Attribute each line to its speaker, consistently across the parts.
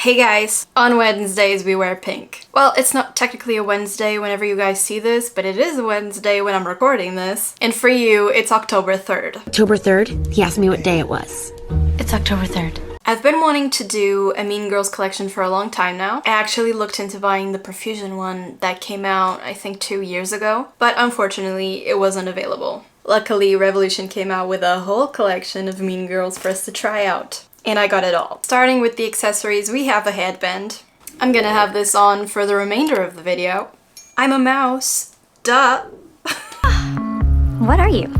Speaker 1: Hey guys, on Wednesdays we wear pink. Well, it's not technically a Wednesday whenever you guys see this, but it is a Wednesday when I'm recording this. And for you, it's October 3rd.
Speaker 2: October 3rd? He asked me what day it was.
Speaker 3: It's October 3rd.
Speaker 1: I've been wanting to do a Mean Girls collection for a long time now. I actually looked into buying the Profusion one that came out, I think 2 years ago, but unfortunately it wasn't available. Luckily, Revolution came out with a whole collection of Mean Girls for us to try out. And I got it all. Starting with the accessories, we have a headband. I'm gonna have this on for the remainder of the video. I'm a mouse. Duh.
Speaker 3: What are you?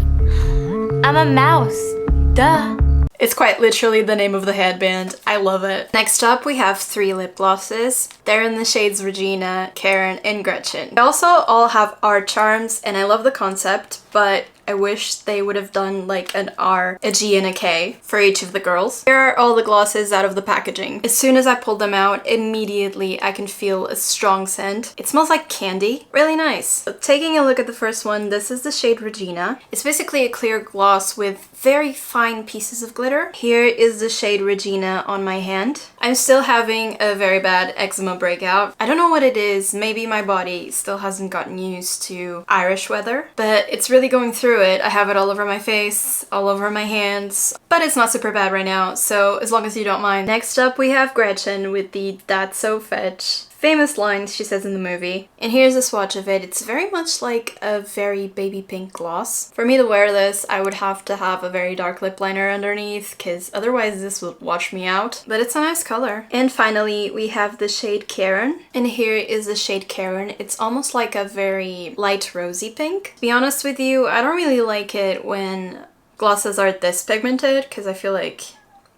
Speaker 3: I'm a mouse. Duh.
Speaker 1: It's quite literally the name of the headband. I love it. Next up, we have 3 lip glosses. They're in the shades Regina, Karen, and Gretchen. They also all have art charms, and I love the concept, but I wish they would have done like an R, a G, and a K for each of the girls. Here are all the glosses out of the packaging. As soon as I pull them out, immediately I can feel a strong scent. It smells like candy. Really nice. So taking a look at the first one, this is the shade Regina. It's basically a clear gloss with very fine pieces of glitter. Here is the shade Regina on my hand. I'm still having a very bad eczema breakout. I don't know what it is. Maybe my body still hasn't gotten used to Irish weather, but it's really going through it. I have it all over my face, all over my hands, but it's not super bad right now, so as long as you don't mind. Next up we have Gretchen with the "That's so fetch" famous lines she says in the movie. And here's a swatch of it. It's very much like a very baby pink gloss. For me to wear this, I would have to have a very dark lip liner underneath, because otherwise this would wash me out. But it's a nice color. And finally, we have the shade Karen. And here is the shade Karen. It's almost like a very light rosy pink. To be honest with you, I don't really like it when glosses are this pigmented, because I feel like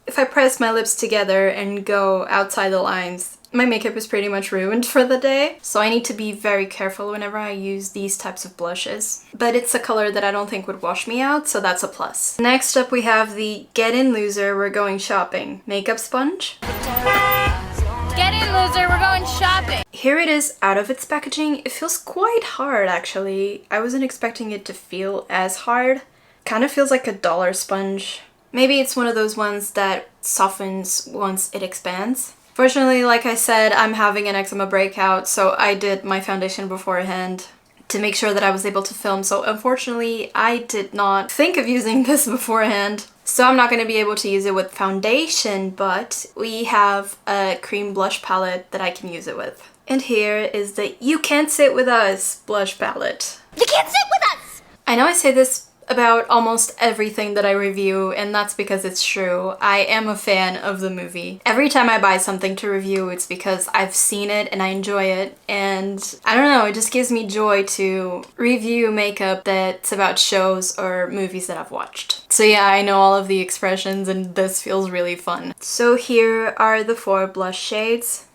Speaker 1: if I press my lips together and go outside the lines, my makeup is pretty much ruined for the day, so I need to be very careful whenever I use these types of blushes. But it's a color that I don't think would wash me out, so that's a plus. Next up we have the Get In Loser, We're Going Shopping makeup sponge.
Speaker 3: Get in, loser, we're going shopping.
Speaker 1: Here it is out of its packaging. It feels quite hard actually. I wasn't expecting it to feel as hard. Kind of feels like a dollar sponge. Maybe it's one of those ones that softens once it expands. Fortunately, like I said, I'm having an eczema breakout, so I did my foundation beforehand to make sure that I was able to film. So unfortunately, I did not think of using this beforehand. So I'm not going to be able to use it with foundation, but we have a cream blush palette that I can use it with. And here is the You Can't Sit With Us blush palette.
Speaker 3: You can't sit with us!
Speaker 1: I know I say this about almost everything that I review, and that's because it's true. I am a fan of the movie. Every time I buy something to review, it's because I've seen it and I enjoy it, and I don't know, it just gives me joy to review makeup that's about shows or movies that I've watched. So yeah, I know all of the expressions and this feels really fun. So here are the 4 blush shades.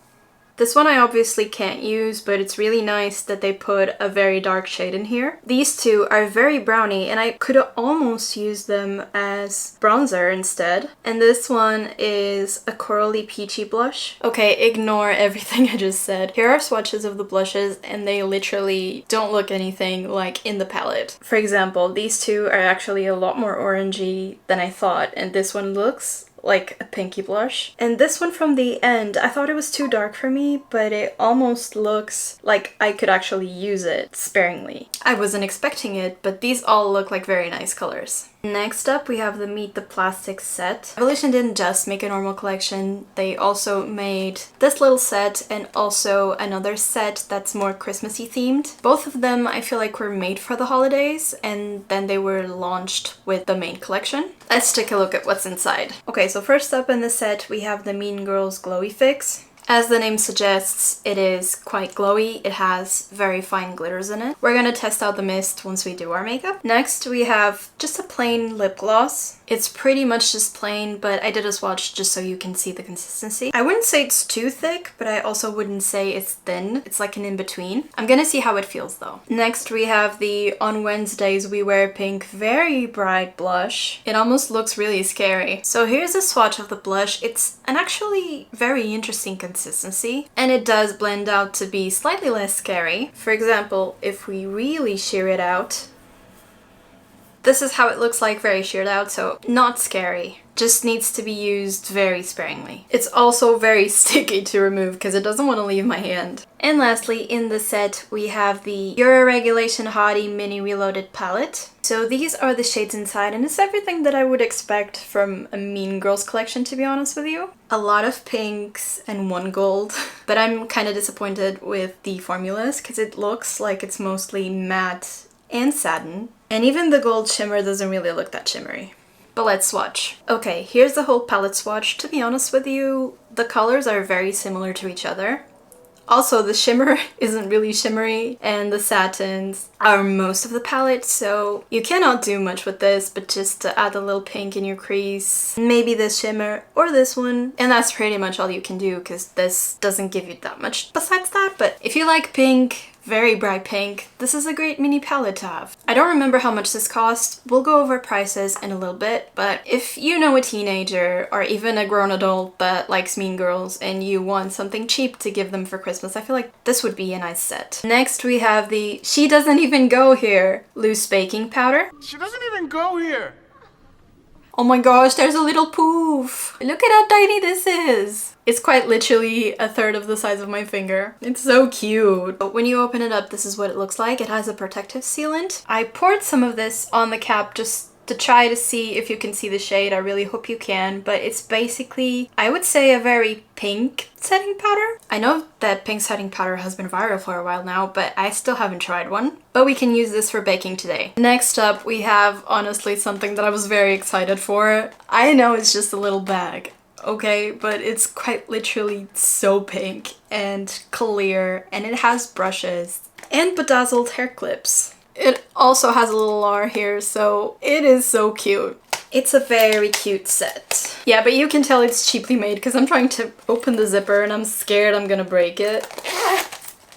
Speaker 1: This one I obviously can't use, but it's really nice that they put a very dark shade in here. These 2 are very browny, and I could almost use them as bronzer instead. And this one is a corally peachy blush. Okay, ignore everything I just said. Here are swatches of the blushes, and they literally don't look anything like in the palette. For example, these 2 are actually a lot more orangey than I thought, and this one looks like a pinky blush. And this one from the end, I thought it was too dark for me, but it almost looks like I could actually use it sparingly. I wasn't expecting it, but these all look like very nice colors. Next up, we have the Meet the Plastic set. Revolution didn't just make a normal collection, they also made this little set and also another set that's more Christmassy themed. Both of them I feel like were made for the holidays, and then they were launched with the main collection. Let's take a look at what's inside. Okay, so first up in the set we have the Mean Girls Glowy Fix. As the name suggests, it is quite glowy. It has very fine glitters in it. We're gonna test out the mist once we do our makeup. Next, we have just a plain lip gloss. It's pretty much just plain, but I did a swatch just so you can see the consistency. I wouldn't say it's too thick, but I also wouldn't say it's thin. It's like an in-between. I'm gonna see how it feels though. Next, we have the On Wednesdays We Wear Pink very bright blush. It almost looks really scary. So here's a swatch of the blush. It's an actually very interesting consistency, and it does blend out to be slightly less scary. For example, if we really sheer it out, This is how it looks like, very sheared out, so not scary. Just needs to be used very sparingly. It's also very sticky to remove because it doesn't want to leave my hand. And lastly, in the set, we have the Euro Regulation Hottie Mini Reloaded palette. So these are the shades inside, and it's everything that I would expect from a Mean Girls collection, to be honest with you. A lot of pinks and one gold, but I'm kind of disappointed with the formulas because it looks like it's mostly matte and satin, and even the gold shimmer doesn't really look that shimmery. But let's swatch. Okay, here's the whole palette swatch. To be honest with you, the colors are very similar to each other. Also, the shimmer isn't really shimmery, and the satins are most of the palette, so you cannot do much with this, but just to add a little pink in your crease, maybe this shimmer or this one, and that's pretty much all you can do because this doesn't give you that much besides that. But if you like pink, very bright pink, this is a great mini palette to have. I don't remember how much this cost. We'll go over prices in a little bit, but if you know a teenager or even a grown adult that likes Mean Girls and you want something cheap to give them for Christmas, I feel like this would be a nice set. Next we have the She Doesn't Even Go Here loose baking powder.
Speaker 4: She doesn't even go here.
Speaker 1: Oh my gosh, there's a little poof! Look at how tiny this is! It's quite literally a third of the size of my finger. It's so cute. But when you open it up, this is what it looks like. It has a protective sealant. I poured some of this on the cap just to try to see if you can see the shade. I really hope you can, but it's basically, I would say, a very pink setting powder. I know that pink setting powder has been viral for a while now, but I still haven't tried one. But we can use this for baking today. Next up, we have honestly something that I was very excited for. I know it's just a little bag, okay, but it's quite literally so pink and clear, and it has brushes and bedazzled hair clips. It also has a little R here, so it is so cute. It's a very cute set. Yeah, but you can tell it's cheaply made because I'm trying to open the zipper and I'm scared I'm gonna break it.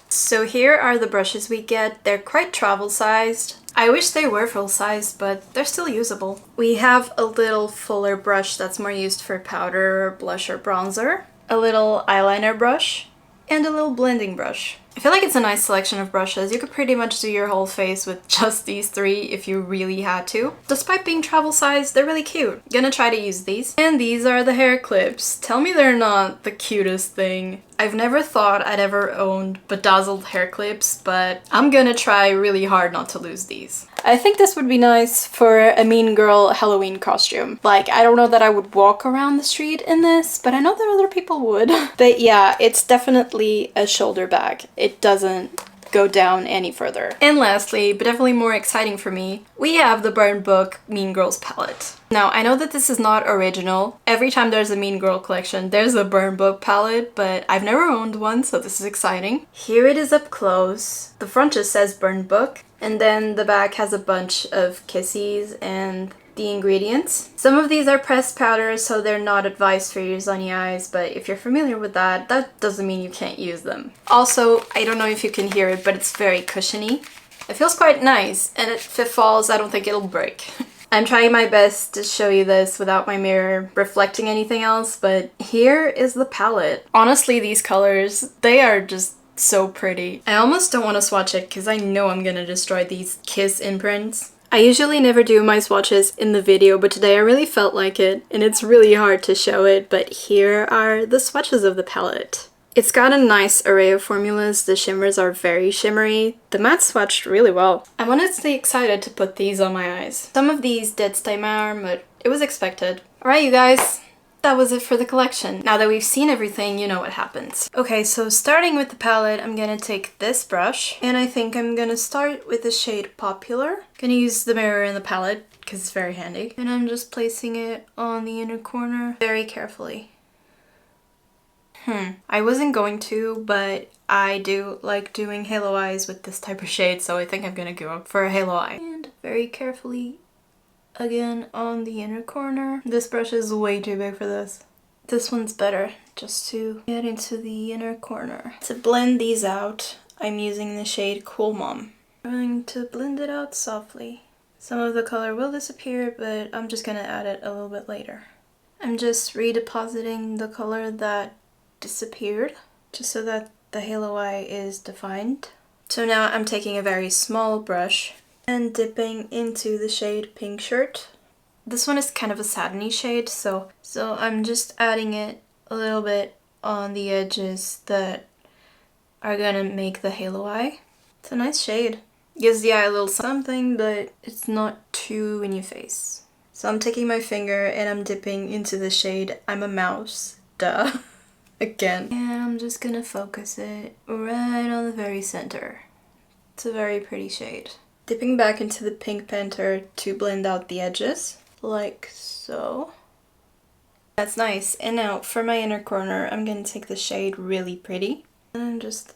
Speaker 1: So here are the brushes we get. They're quite travel sized. I wish they were full size, but they're still usable. We have a little fuller brush that's more used for powder, blush, or bronzer. A little eyeliner brush. And a little blending brush. I feel like it's a nice selection of brushes. You could pretty much do your whole face with just these three if you really had to. Despite being travel sized, they're really cute. Gonna try to use these. And these are the hair clips. Tell me they're not the cutest thing. I've never thought I'd ever owned bedazzled hair clips, but I'm gonna try really hard not to lose these. I think this would be nice for a Mean Girl Halloween costume. Like, I don't know that I would walk around the street in this, but I know that other people would. But yeah, it's definitely a shoulder bag. It doesn't go down any further. And lastly, but definitely more exciting for me, we have the Burn Book Mean Girls palette. Now, I know that this is not original. Every time there's a Mean Girl collection, there's a Burn Book palette, but I've never owned one, so this is exciting. Here it is up close. The front just says Burn Book, and then the back has a bunch of kissies and the ingredients. Some of these are pressed powders, so they're not advised for use on the eyes, but if you're familiar with that, that doesn't mean you can't use them. Also, I don't know if you can hear it, but it's very cushiony. It feels quite nice, and if it falls, I don't think it'll break. I'm trying my best to show you this without my mirror reflecting anything else, but here is the palette. Honestly, these colors, they are just so pretty. I almost don't want to swatch it because I know I'm gonna destroy these Kiss imprints. I usually never do my swatches in the video, but today I really felt like it, and it's really hard to show it, but here are the swatches of the palette. It's got a nice array of formulas. The shimmers are very shimmery. The matte swatched really well. I'm honestly excited to put these on my eyes. Some of these did stay my arm, but it was expected. Alright, you guys. That was it for the collection. Now that we've seen everything, you know what happens. Okay, so starting with the palette, I'm gonna take this brush, and I think I'm gonna start with the shade Popular. Gonna use the mirror in the palette, because it's very handy. And I'm just placing it on the inner corner very carefully. I wasn't going to, but I do like doing halo eyes with this type of shade, so I think I'm gonna go for a halo eye. And very carefully again on the inner corner. This brush is way too big for this. This one's better, just to get into the inner corner. To blend these out, I'm using the shade Cool Mom. I'm going to blend it out softly. Some of the color will disappear, but I'm just gonna add it a little bit later. I'm just redepositing the color that disappeared, just so that the halo eye is defined. So now I'm taking a very small brush And dipping into the shade Pink Shirt. This one is kind of a satiny shade, so I'm just adding it a little bit on the edges that are gonna make the halo eye. It's a nice shade. Gives the eye a little something, but it's not too in your face. So I'm taking my finger and I'm dipping into the shade I'm a Mouse. Duh. Again. And I'm just gonna focus it right on the very center. It's a very pretty shade. Dipping back into the Pink Panther to blend out the edges. Like so. That's nice. And now for my inner corner, I'm gonna take the shade Really Pretty. And I'm just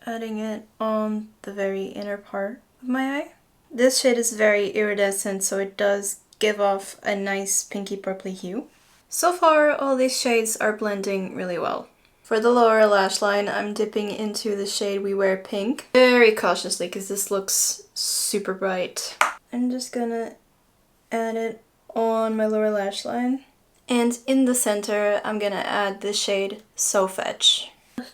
Speaker 1: adding it on the very inner part of my eye. This shade is very iridescent, so it does give off a nice pinky purpley hue. So far, all these shades are blending really well. For the lower lash line, I'm dipping into the shade We Wear Pink. Very cautiously, because this looks super bright. I'm just gonna add it on my lower lash line. And in the center, I'm gonna add the shade So Fetch.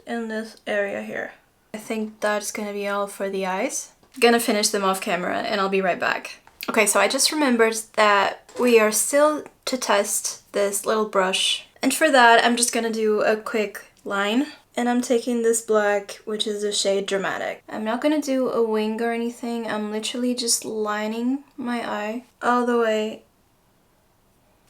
Speaker 1: In this area here. I think that's gonna be all for the eyes. Gonna finish them off camera and I'll be right back. Okay, so I just remembered that we are still to test this little brush. And for that, I'm just gonna do a quick line. And I'm taking this black, which is the shade Dramatic. I'm not gonna do a wing or anything. I'm literally just lining my eye all the way.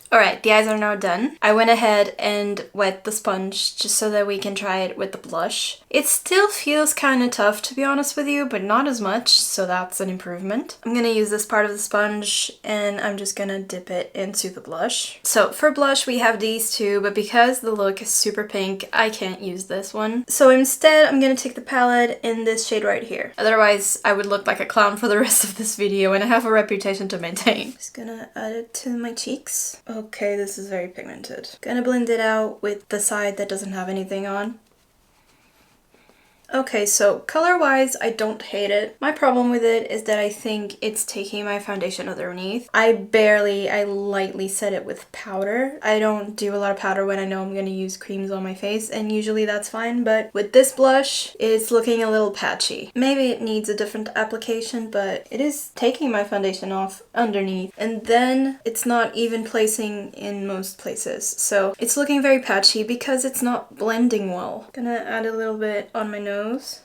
Speaker 1: Alright, the eyes are now done. I went ahead and wet the sponge just so that we can try it with the blush. It still feels kind of tough, to be honest with you, but not as much, so that's an improvement. I'm gonna use this part of the sponge and I'm just gonna dip it into the blush. So for blush we have these two, but because the look is super pink, I can't use this one. So instead I'm gonna take the palette in this shade right here. Otherwise I would look like a clown for the rest of this video and I have a reputation to maintain. Just gonna add it to my cheeks. Okay, this is very pigmented. Gonna blend it out with the side that doesn't have anything on. Okay, so color-wise, I don't hate it. My problem with it is that I think it's taking my foundation underneath. I lightly set it with powder. I don't do a lot of powder when I know I'm gonna use creams on my face, and usually that's fine, but with this blush, it's looking a little patchy. Maybe it needs a different application, but it is taking my foundation off underneath, and then it's not even placing in most places. So it's looking very patchy because it's not blending well. Gonna add a little bit on my nose.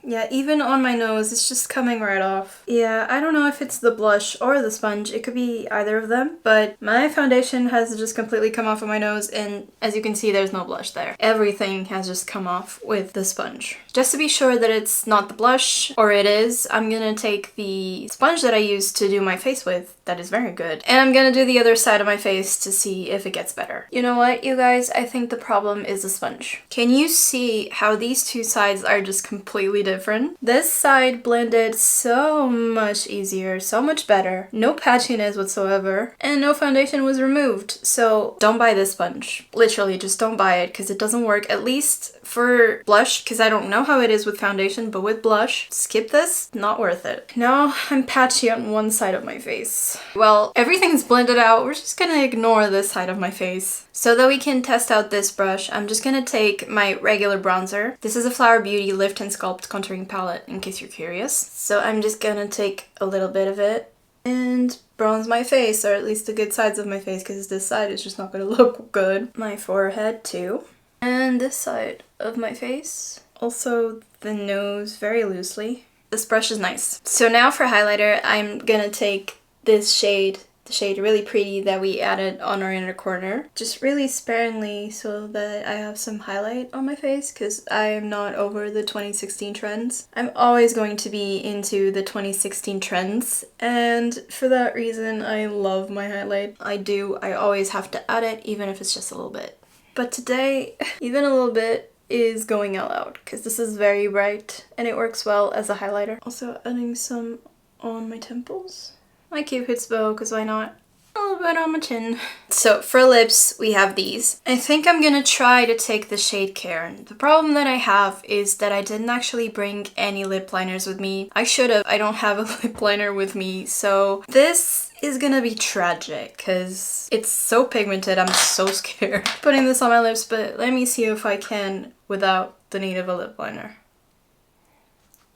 Speaker 1: Yeah, even on my nose, it's just coming right off. Yeah, I don't know if it's the blush or the sponge. It could be either of them, but my foundation has just completely come off of my nose, and as you can see, there's no blush there. Everything has just come off with the sponge. Just to be sure that it's not the blush, or it is, I'm gonna take the sponge that I used to do my face with, that is very good, and I'm gonna do the other side of my face to see if it gets better. You know what, you guys? I think the problem is the sponge. Can you see how these two sides are just completely different? This side blended so much easier, so much better. No patchiness whatsoever, and no foundation was removed. So don't buy this sponge. Literally, just don't buy it because it doesn't work, at least for blush, because I don't know how it is with foundation, but with blush, skip this, not worth it. Now I'm patchy on one side of my face. Well, everything's blended out. We're just gonna ignore this side of my face. So that we can test out this brush, I'm just gonna take my regular bronzer. This is a Flower Beauty Lift and Sculpt contouring palette, in case you're curious. So I'm just gonna take a little bit of it and bronze my face, or at least the good sides of my face, because this side is just not gonna look good. My forehead too. And this side of my face. Also the nose very loosely. This brush is nice. So now for highlighter, I'm gonna take this shade, the shade Really Pretty that we added on our inner corner, just really sparingly so that I have some highlight on my face, because I am not over the 2016 trends. I'm always going to be into the 2016 trends, and for that reason I love my highlight. I always have to add it, even if it's just a little bit. But today, even a little bit is going all out, because this is very bright and it works well as a highlighter. Also adding some on my temples. My Cupid's bow, because why not? A little bit on my chin. So for lips, we have these. I think I'm gonna try to take the shade Cairn. The problem that I have is that I didn't actually bring any lip liners with me. I should have. I don't have a lip liner with me, so this is gonna be tragic because it's so pigmented. I'm so scared putting this on my lips, but let me see if I can without the need of a lip liner.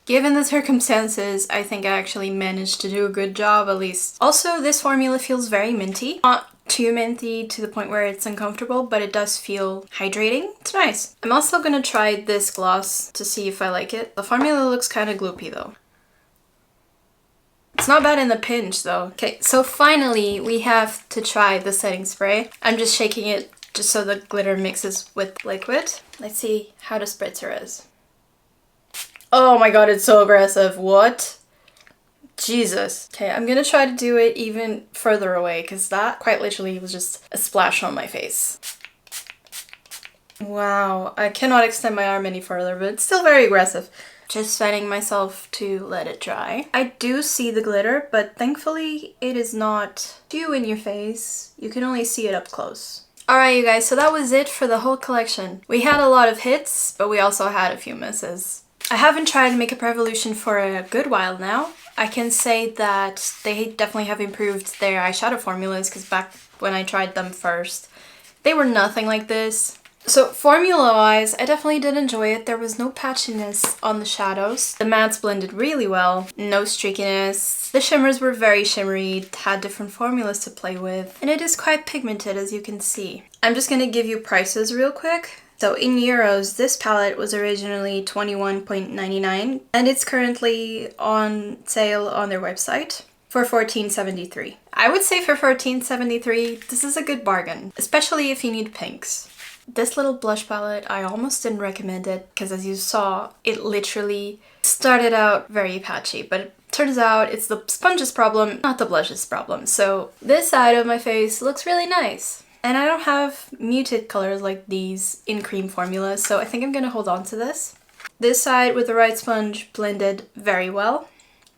Speaker 1: Given the circumstances, I think I actually managed to do a good job at least. Also, this formula feels very minty. Not too minty to the point where it's uncomfortable, but it does feel hydrating. It's nice. I'm also gonna try this gloss to see if I like it. The formula looks kind of gloopy though. It's not bad in the pinch though. Okay, so finally we have to try the setting spray. I'm just shaking it just so the glitter mixes with liquid. Let's see how the spritzer is. Oh my god, it's so aggressive. What? Jesus. Okay, I'm gonna try to do it even further away because that quite literally was just a splash on my face. Wow, I cannot extend my arm any further, but it's still very aggressive. Just setting myself to let it dry. I do see the glitter, but thankfully it is not too in your face. You can only see it up close. Alright you guys, so that was it for the whole collection. We had a lot of hits, but we also had a few misses. I haven't tried Makeup Revolution for a good while now. I can say that they definitely have improved their eyeshadow formulas because back when I tried them first, they were nothing like this. So formula-wise, I definitely did enjoy it. There was no patchiness on the shadows. The mattes blended really well, no streakiness. The shimmers were very shimmery, had different formulas to play with, and it is quite pigmented as you can see. I'm just gonna give you prices real quick. So in euros, this palette was originally 21.99 and it's currently on sale on their website for 14.73. I would say for 14.73, this is a good bargain, especially if you need pinks. This little blush palette, I almost didn't recommend it because as you saw, it literally started out very patchy, but it turns out it's the sponge's problem, not the blush's problem. So this side of my face looks really nice. And I don't have muted colors like these in cream formulas, so I think I'm gonna hold on to this. This side with the right sponge blended very well.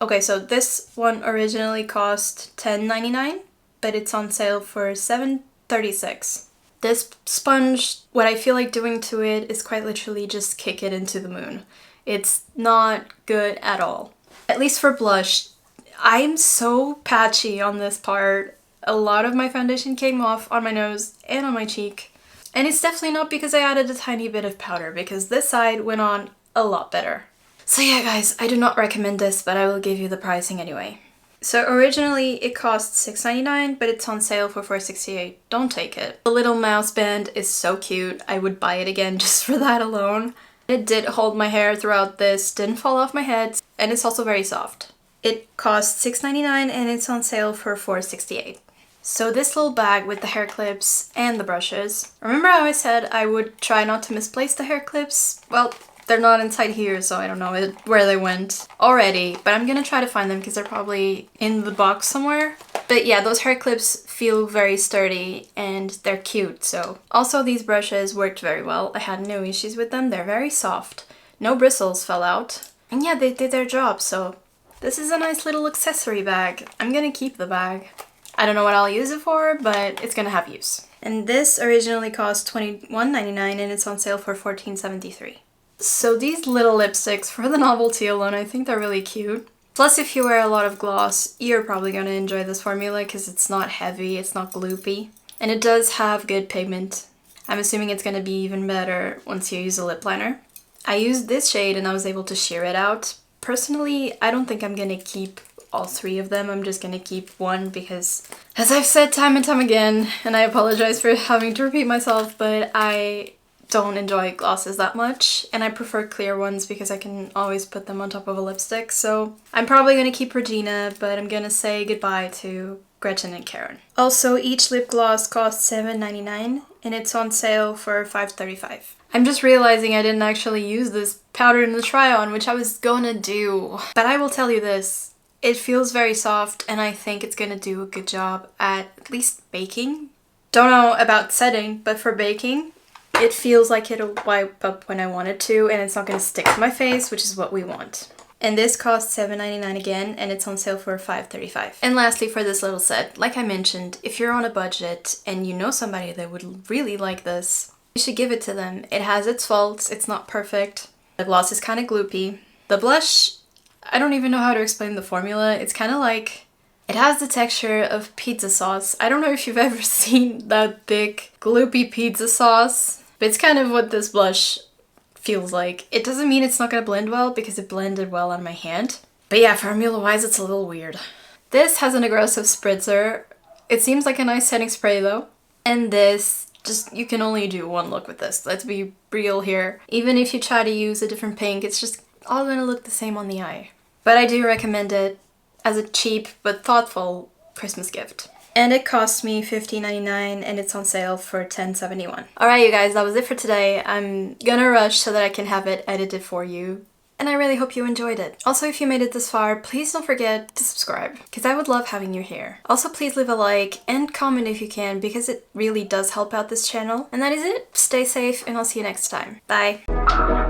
Speaker 1: Okay, so this one originally cost $10.99, but it's on sale for $7.36. This sponge, what I feel like doing to it is quite literally just kick it into the moon. It's not good at all. At least for blush, I'm so patchy on this part. A lot of my foundation came off on my nose and on my cheek. And it's definitely not because I added a tiny bit of powder, because this side went on a lot better. So yeah guys, I do not recommend this, but I will give you the pricing anyway. So originally it cost $6.99, but it's on sale for $4.68. Don't take it. The little mouse band is so cute. I would buy it again just for that alone. It did hold my hair throughout this, didn't fall off my head, and it's also very soft. It cost $6.99 and it's on sale for $4.68. So this little bag with the hair clips and the brushes. Remember how I said I would try not to misplace the hair clips? Well, they're not inside here, so I don't know where they went already, but I'm gonna try to find them because they're probably in the box somewhere. But yeah, those hair clips feel very sturdy and they're cute, so. Also, these brushes worked very well. I had no issues with them. They're very soft. No bristles fell out. And yeah, they did their job, so this is a nice little accessory bag. I'm gonna keep the bag. I don't know what I'll use it for, but it's gonna have use. And this originally cost $21.99 and it's on sale for $14.73. So these little lipsticks, for the novelty alone, I think they're really cute. Plus, if you wear a lot of gloss, you're probably gonna enjoy this formula because it's not heavy, it's not gloopy. And it does have good pigment. I'm assuming it's gonna be even better once you use a lip liner. I used this shade and I was able to sheer it out. Personally, I don't think I'm gonna keep all three of them. I'm just gonna keep one because, as I've said time and time again, and I apologize for having to repeat myself, but I don't enjoy glosses that much, and I prefer clear ones because I can always put them on top of a lipstick. So I'm probably gonna keep Regina, but I'm gonna say goodbye to Gretchen and Karen. Also, each lip gloss costs $7.99 and it's on sale for $5.35. I'm just realizing I didn't actually use this powder in the try-on, which I was gonna do. But I will tell you this, it feels very soft and I think it's gonna do a good job at least baking. Don't know about setting, but for baking, it feels like it'll wipe up when I want it to and it's not gonna stick to my face, which is what we want. And this costs $7.99 again and it's on sale for $5.35. And lastly, for this little set, like I mentioned, if you're on a budget and you know somebody that would really like this, you should give it to them. It has its faults, it's not perfect. The gloss is kind of gloopy. The blush, I don't even know how to explain the formula. It's kind of like, it has the texture of pizza sauce. I don't know if you've ever seen that thick, gloopy pizza sauce, but it's kind of what this blush feels like. It doesn't mean it's not gonna blend well because it blended well on my hand. But yeah, formula-wise, it's a little weird. This has an aggressive spritzer. It seems like a nice setting spray though. And this, just, you can only do one look with this. Let's be real here. Even if you try to use a different pink, it's just all gonna look the same on the eye. But I do recommend it as a cheap but thoughtful Christmas gift. And it cost me $15.99 and it's on sale for $10.71. Alright you guys, that was it for today. I'm gonna rush so that I can have it edited for you. And I really hope you enjoyed it. Also, if you made it this far, please don't forget to subscribe, because I would love having you here. Also, please leave a like and comment if you can, because it really does help out this channel. And that is it. Stay safe and I'll see you next time. Bye.